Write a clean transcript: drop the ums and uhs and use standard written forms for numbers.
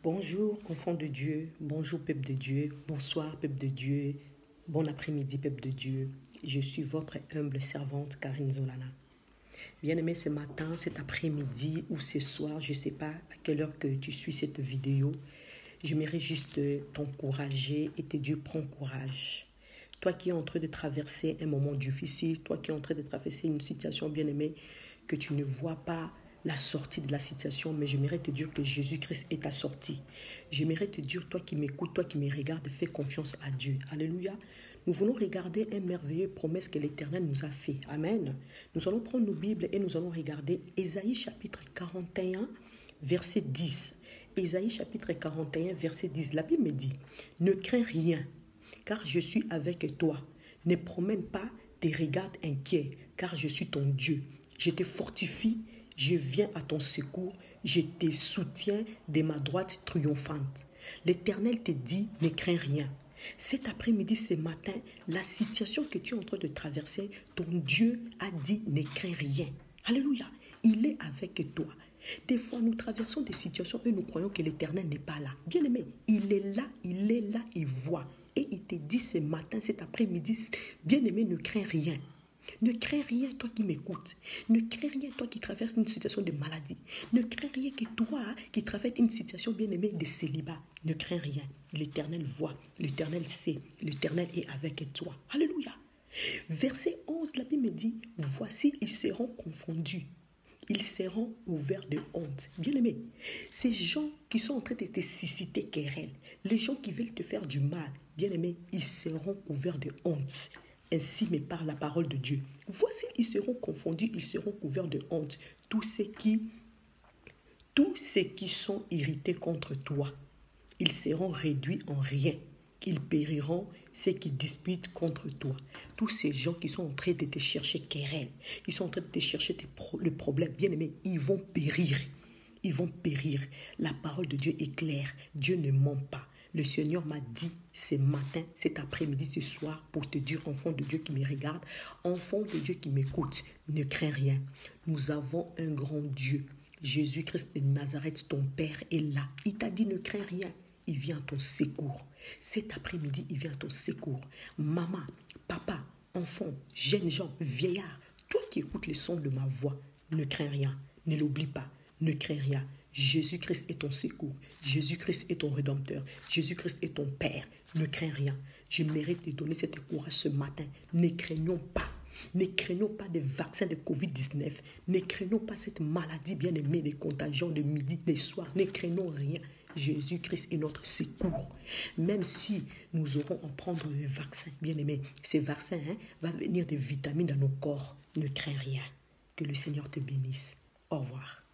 Bonjour, enfants de Dieu. Bonjour, peuple de Dieu. Bonsoir, peuple de Dieu. Bon après-midi, peuple de Dieu. Je suis votre humble servante, Karine Zolana. Bien-aimé, ce matin, cet après-midi ou ce soir, je ne sais pas à quelle heure que tu suis cette vidéo, j'aimerais juste t'encourager et te dire prends courage. Toi qui es en train de traverser un moment difficile, toi qui es en train de traverser une situation, bien-aimée, que tu ne vois pas la sortie de la situation, mais j'aimerais te dire que Jésus-Christ est ta sortie. J'aimerais te dire, toi qui m'écoutes, toi qui me regardes, fais confiance à Dieu. Alléluia. Nous voulons regarder une merveilleuse promesse que l'Éternel nous a fait. Amen. Nous allons prendre nos Bibles et nous allons regarder Ésaïe chapitre 41, verset 10. Ésaïe chapitre 41, verset 10. La Bible me dit, ne crains rien, car je suis avec toi. Ne promène pas tes regards inquiets, car je suis ton Dieu. Je te fortifie, je viens à ton secours, je te soutiens de ma droite triomphante. L'Éternel te dit, ne crains rien. Cet après-midi, ce matin, la situation que tu es en train de traverser, ton Dieu a dit, ne crains rien. Alléluia. Il est avec toi. Des fois, nous traversons des situations et nous croyons que l'Éternel n'est pas là. Bien-aimé, il est là, il voit. Et il te dit ce matin, cet après-midi, bien-aimé, ne crains rien. Ne crains rien, toi qui m'écoutes. Ne crains rien, toi qui traverses une situation de maladie. Ne crains rien que toi qui traverses une situation bien-aimée de célibat. Ne crains rien. L'Éternel voit, l'Éternel sait, l'Éternel est avec toi. Alléluia. Verset 11, la Bible me dit, voici, ils seront confondus. Ils seront ouverts de honte. Bien-aimé, ces gens qui sont en train de te susciter querelle, les gens qui veulent te faire du mal, bien-aimé, ils seront ouverts de honte. Ainsi me parle la parole de Dieu. Voici, ils seront confondus, ils seront couverts de honte. Tous ceux qui sont irrités contre toi, ils seront réduits en rien. Ils périront ceux qui disputent contre toi. Tous ces gens qui sont en train de te chercher querelle, qui sont en train de te chercher le problème, bien aimé, ils vont périr. Ils vont périr. La parole de Dieu est claire. Dieu ne ment pas. Le Seigneur m'a dit ce matin, cet après-midi, ce soir, pour te dire, enfant de Dieu qui me regarde, enfant de Dieu qui m'écoute, ne crains rien. Nous avons un grand Dieu. Jésus-Christ de Nazareth, ton Père, est là. Il t'a dit, ne crains rien. Il vient à ton secours. Cet après-midi, il vient à ton secours. Maman, papa, enfant, jeunes gens, vieillards, toi qui écoutes les sons de ma voix, ne crains rien. Ne l'oublie pas. Ne crains rien. Jésus-Christ est ton secours. Jésus-Christ est ton rédempteur. Jésus-Christ est ton Père. Ne crains rien. Je mérite de donner cet courage ce matin. Ne craignons pas. Ne craignons pas des vaccins de Covid-19. Ne craignons pas cette maladie bien-aimée, des contagions de midi, des soirs. Ne craignons rien. Jésus-Christ est notre secours. Même si nous aurons à prendre le vaccin, bien-aimé, ces vaccins vont venir des vitamines dans nos corps. Ne crains rien. Que le Seigneur te bénisse. Au revoir.